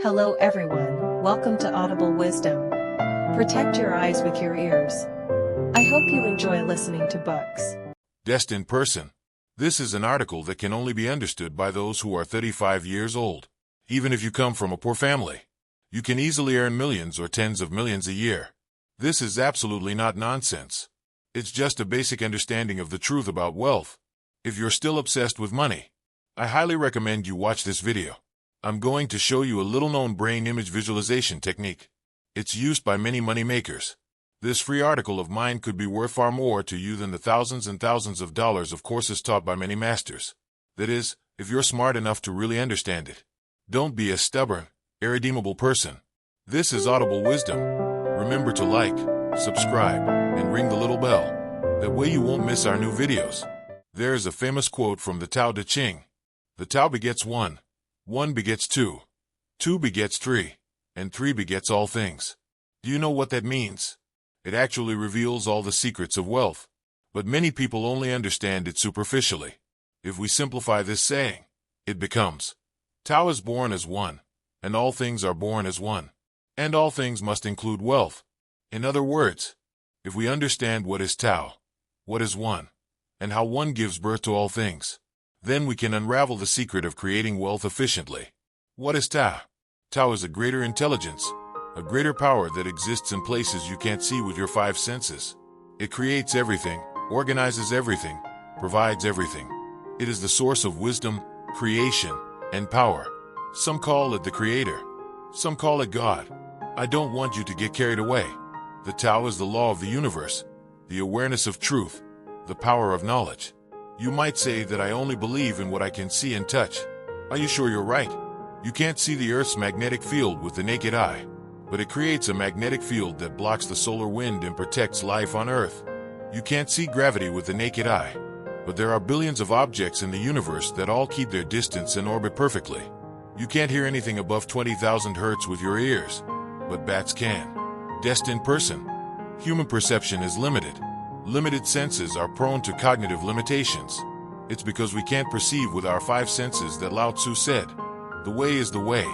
Hello everyone, welcome to Audible Wisdom. Protect your eyes with your ears. I hope you enjoy listening to books. Destined person. This is an article that can only be understood by those who are 35 years old. Even if you come from a poor family, you can easily earn millions or tens of millions a year. This is absolutely not nonsense. It's just a basic understanding of the truth about wealth. If you're still obsessed with money, I highly recommend you watch this video. I'm going to show you a little-known brain image visualization technique. It's used by many money makers. This free article of mine could be worth far more to you than the thousands and thousands of dollars of courses taught by many masters. That is, if you're smart enough to really understand it. Don't be a stubborn, irredeemable person. This is Audible Wisdom. Remember to like, subscribe, and ring the little bell. That way you won't miss our new videos. There is a famous quote from the Tao Te Ching. The Tao begets one. One begets two. Two begets three. And three begets all things. Do you know what that means? It actually reveals all the secrets of wealth. But many people only understand it superficially. If we simplify this saying, it becomes, Tao is born as one, and all things are born as one. And all things must include wealth. In other words, if we understand what is Tao, what is one, and how one gives birth to all things, then we can unravel the secret of creating wealth efficiently. What is Tao? Tao is a greater intelligence, a greater power that exists in places you can't see with your five senses. It creates everything, organizes everything, provides everything. It is the source of wisdom, creation, and power. Some call it the Creator. Some call it God. I don't want you to get carried away. The Tao is the law of the universe, the awareness of truth, the power of knowledge. You might say that I only believe in what I can see and touch. Are you sure you're right? You can't see the Earth's magnetic field with the naked eye, but it creates a magnetic field that blocks the solar wind and protects life on Earth. You can't see gravity with the naked eye, but there are billions of objects in the universe that all keep their distance and orbit perfectly. You can't hear anything above 20,000 hertz with your ears, but bats can. Destined person. Human perception is limited. Limited senses are prone to cognitive limitations. It's because we can't perceive with our five senses that Lao Tzu said, the way is the way,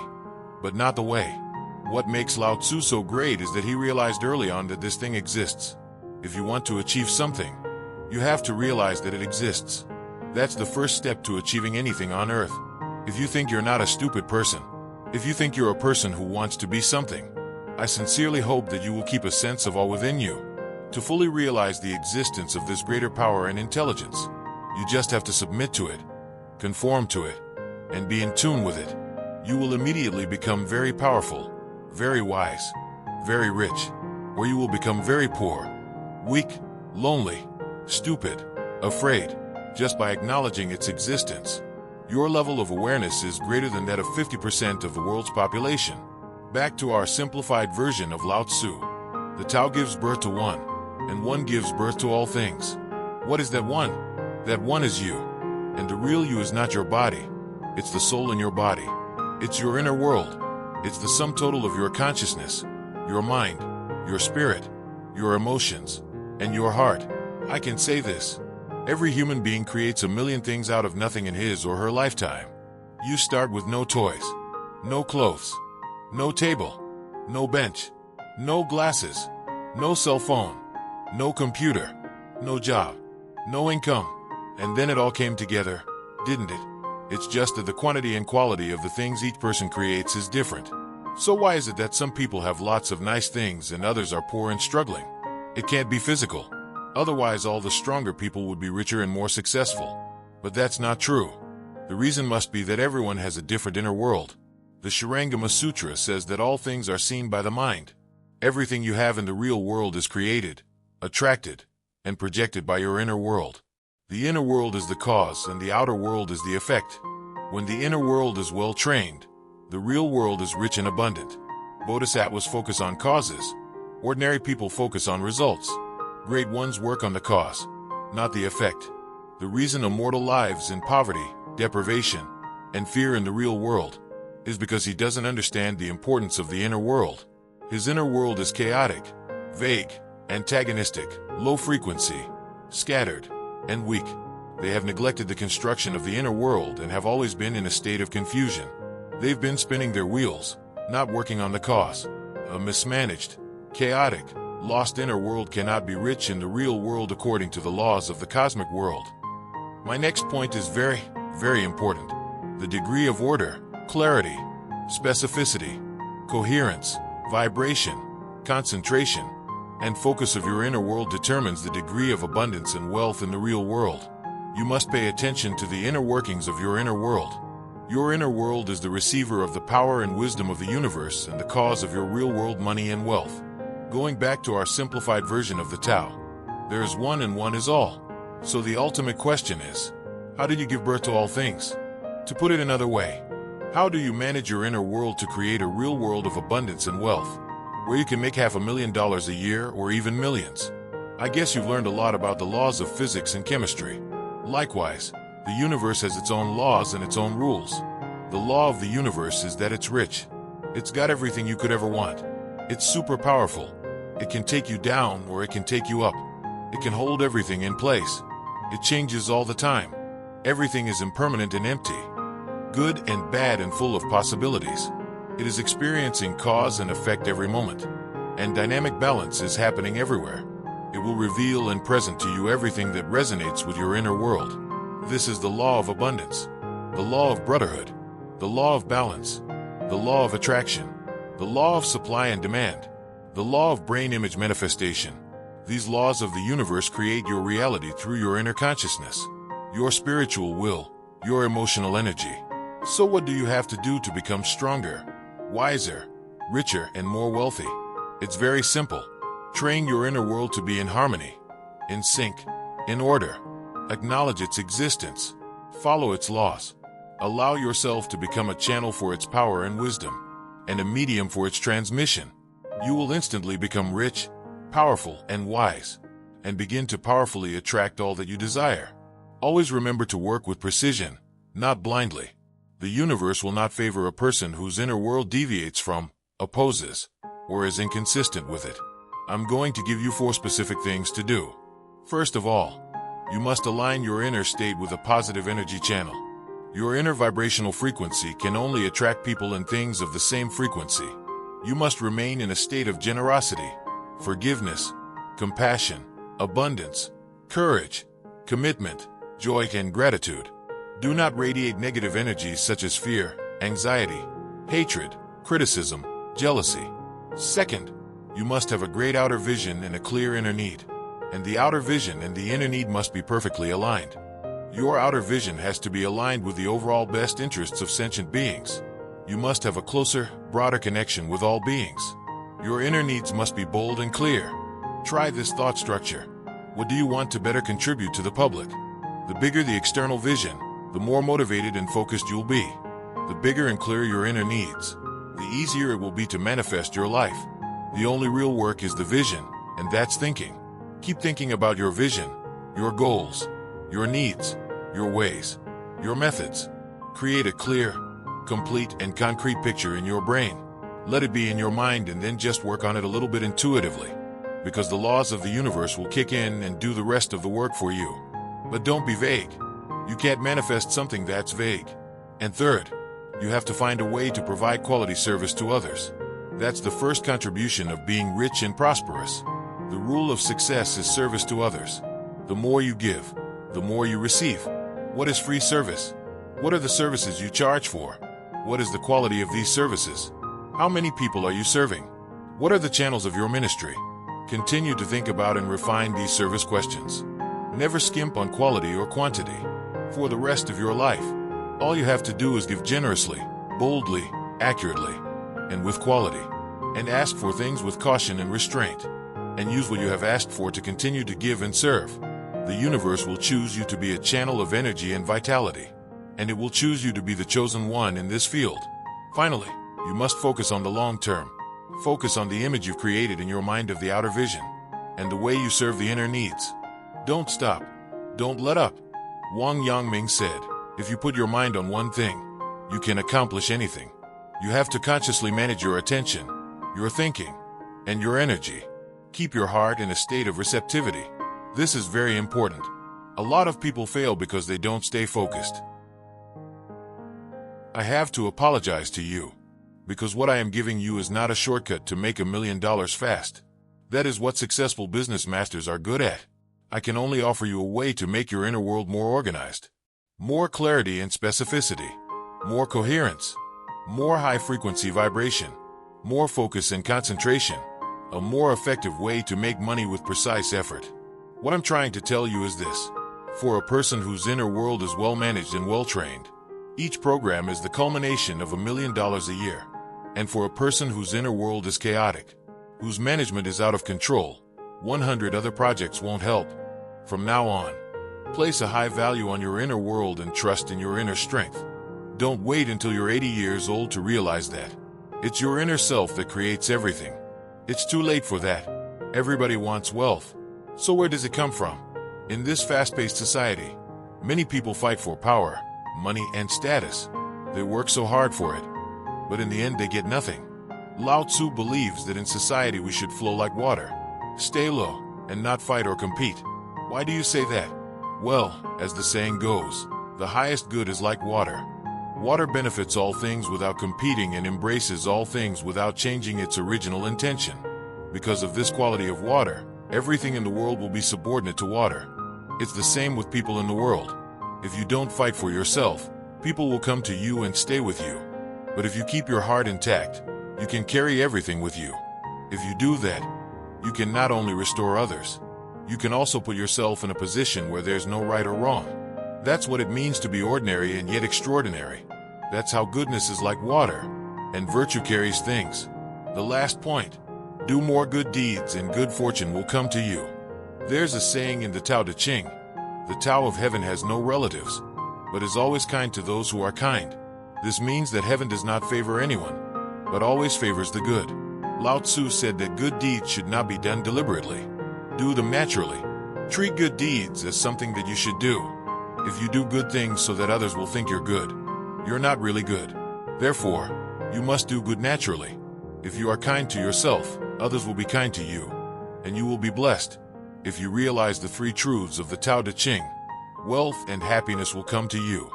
but not the way. What makes Lao Tzu so great is that he realized early on that this thing exists. If you want to achieve something, you have to realize that it exists. That's the first step to achieving anything on earth. If you think you're not a stupid person, if you think you're a person who wants to be something, I sincerely hope that you will keep a sense of awe within you. To fully realize the existence of this greater power and intelligence, you just have to submit to it, conform to it, and be in tune with it. You will immediately become very powerful, very wise, very rich, or you will become very poor, weak, lonely, stupid, afraid, just by acknowledging its existence. Your level of awareness is greater than that of 50% of the world's population. Back to our simplified version of Lao Tzu. The Tao gives birth to one, and one gives birth to all things. What is that one? That one is you. And the real you is not your body. It's the soul in your body. It's your inner world. It's the sum total of your consciousness, your mind, your spirit, your emotions, and your heart. I can say this. Every human being creates a million things out of nothing in his or her lifetime. You start with no toys, no clothes, no table, no bench, no glasses, no cell phone, no computer, no job, no income. And then it all came together, didn't it? It's just that the quantity and quality of the things each person creates is different. So why is it that some people have lots of nice things and others are poor and struggling? It can't be physical. Otherwise, all the stronger people would be richer and more successful. But that's not true. The reason must be that everyone has a different inner world. The Shurangama Sutra says that all things are seen by the mind. Everything you have in the real world is created, attracted, and projected by your inner world. The inner world is the cause and the outer world is the effect. When the inner world is well trained, the real world is rich and abundant. Bodhisattvas focus on causes. Ordinary people focus on results. Great ones work on the cause, not the effect. The reason a mortal lives in poverty, deprivation, and fear in the real world is because he doesn't understand the importance of the inner world. His inner world is chaotic, vague, antagonistic, low frequency, scattered, and weak. They have neglected the construction of the inner world and have always been in a state of confusion. They've been spinning their wheels, not working on the cause. A mismanaged, chaotic, lost inner world cannot be rich in the real world according to the laws of the cosmic world. My next point is very, very important. The degree of order, clarity, specificity, coherence, vibration, concentration, and focus of your inner world determines the degree of abundance and wealth in the real world. You must pay attention to the inner workings of your inner world. Your inner world is the receiver of the power and wisdom of the universe and the cause of your real world money and wealth. Going back to our simplified version of the Tao, there is one and one is all. So the ultimate question is, how did you give birth to all things? To put it another way, how do you manage your inner world to create a real world of abundance and wealth, where you can make $500,000 a year or even millions? I guess you've learned a lot about the laws of physics and chemistry. Likewise, the universe has its own laws and its own rules. The law of the universe is that it's rich. It's got everything you could ever want. It's super powerful. It can take you down or it can take you up. It can hold everything in place. It changes all the time. Everything is impermanent and empty. Good and bad and full of possibilities. It is experiencing cause and effect every moment. And dynamic balance is happening everywhere. It will reveal and present to you everything that resonates with your inner world. This is the law of abundance, the law of brotherhood, the law of balance, the law of attraction, the law of supply and demand, the law of brain image manifestation. These laws of the universe create your reality through your inner consciousness, your spiritual will, your emotional energy. So what do you have to do to become stronger, wiser, richer, and more wealthy? It's very simple. Train your inner world to be in harmony, in sync, in order. Acknowledge its existence. Follow its laws. Allow yourself to become a channel for its power and wisdom, and a medium for its transmission. You will instantly become rich, powerful, and wise, and begin to powerfully attract all that you desire. Always remember to work with precision, not blindly. The universe will not favor a person whose inner world deviates from, opposes, or is inconsistent with it. I'm going to give you 4 specific things to do. First of all, you must align your inner state with a positive energy channel. Your inner vibrational frequency can only attract people and things of the same frequency. You must remain in a state of generosity, forgiveness, compassion, abundance, courage, commitment, joy, and gratitude. Do not radiate negative energies such as fear, anxiety, hatred, criticism, jealousy. Second, you must have a great outer vision and a clear inner need. And the outer vision and the inner need must be perfectly aligned. Your outer vision has to be aligned with the overall best interests of sentient beings. You must have a closer, broader connection with all beings. Your inner needs must be bold and clear. Try this thought structure. What do you want to better contribute to the public? The bigger the external vision, the more motivated and focused you'll be. The bigger and clearer your inner needs, the easier it will be to manifest your life. The only real work is the vision, and that's thinking. Keep thinking about your vision, your goals, your needs, your ways, your methods. Create a clear, complete, and concrete picture in your brain. Let it be in your mind and then just work on it a little bit intuitively, because the laws of the universe will kick in and do the rest of the work for you. But don't be vague. You can't manifest something that's vague. And third, you have to find a way to provide quality service to others. That's the first contribution of being rich and prosperous. The rule of success is service to others. The more you give, the more you receive. What is free service? What are the services you charge for? What is the quality of these services? How many people are you serving? What are the channels of your ministry? Continue to think about and refine these service questions. Never skimp on quality or quantity. For the rest of your life, all you have to do is give generously, boldly, accurately, and with quality. And ask for things with caution and restraint. And use what you have asked for to continue to give and serve. The universe will choose you to be a channel of energy and vitality. And it will choose you to be the chosen one in this field. Finally, you must focus on the long term. Focus on the image you've created in your mind of the outer vision, and the way you serve the inner needs. Don't stop. Don't let up. Wang Yangming said, if you put your mind on one thing, you can accomplish anything. You have to consciously manage your attention, your thinking, and your energy. Keep your heart in a state of receptivity. This is very important. A lot of people fail because they don't stay focused. I have to apologize to you. Because what I am giving you is not a shortcut to make $1 million fast. That is what successful business masters are good at. I can only offer you a way to make your inner world more organized. More clarity and specificity. More coherence. More high-frequency vibration. More focus and concentration. A more effective way to make money with precise effort. What I'm trying to tell you is this. For a person whose inner world is well-managed and well-trained, each program is the culmination of $1 million a year. And for a person whose inner world is chaotic, whose management is out of control, 100 other projects won't help. From now on, place a high value on your inner world and trust in your inner strength. Don't wait until you're 80 years old to realize that. It's your inner self that creates everything. It's too late for that. Everybody wants wealth. So where does it come from? In this fast-paced society, many people fight for power, money, and status. They work so hard for it, but in the end they get nothing. Lao Tzu believes that in society we should flow like water. Stay low, and not fight or compete. Why do you say that? Well, as the saying goes, the highest good is like water. Water benefits all things without competing and embraces all things without changing its original intention. Because of this quality of water, everything in the world will be subordinate to water. It's the same with people in the world. If you don't fight for yourself, people will come to you and stay with you. But if you keep your heart intact, you can carry everything with you. If you do that, you can not only restore others, you can also put yourself in a position where there's no right or wrong. That's what it means to be ordinary and yet extraordinary. That's how goodness is like water, and virtue carries things. The last point. Do more good deeds and good fortune will come to you. There's a saying in the Tao Te Ching. The Tao of heaven has no relatives, but is always kind to those who are kind. This means that heaven does not favor anyone, but always favors the good. Lao Tzu said that good deeds should not be done deliberately. Do them naturally. Treat good deeds as something that you should do. If you do good things so that others will think you're good, you're not really good. Therefore, you must do good naturally. If you are kind to yourself, others will be kind to you, and you will be blessed. If you realize the three truths of the Tao Te Ching, wealth and happiness will come to you.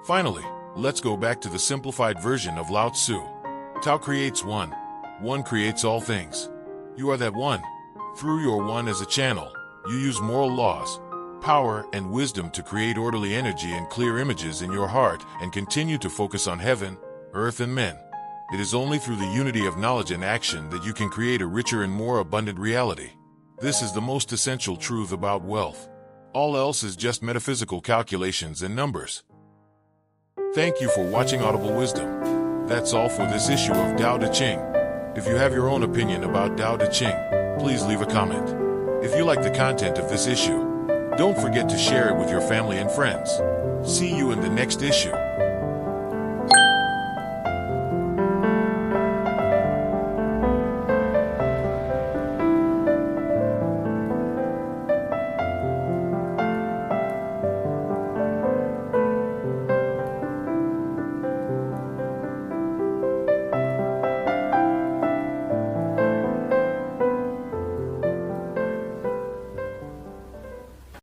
Finally, let's go back to the simplified version of Lao Tzu. Tao creates one. One creates all things. You are that one. Through your one as a channel, you use moral laws, power, and wisdom to create orderly energy and clear images in your heart and continue to focus on heaven, earth, and men. It is only through the unity of knowledge and action that you can create a richer and more abundant reality. This is the most essential truth about wealth. All else is just metaphysical calculations and numbers. Thank you for watching Audible Wisdom. That's all for this issue of Tao Te Ching. If you have your own opinion about Tao Te Ching, please leave a comment. If you like the content of this issue, don't forget to share it with your family and friends. See you in the next issue.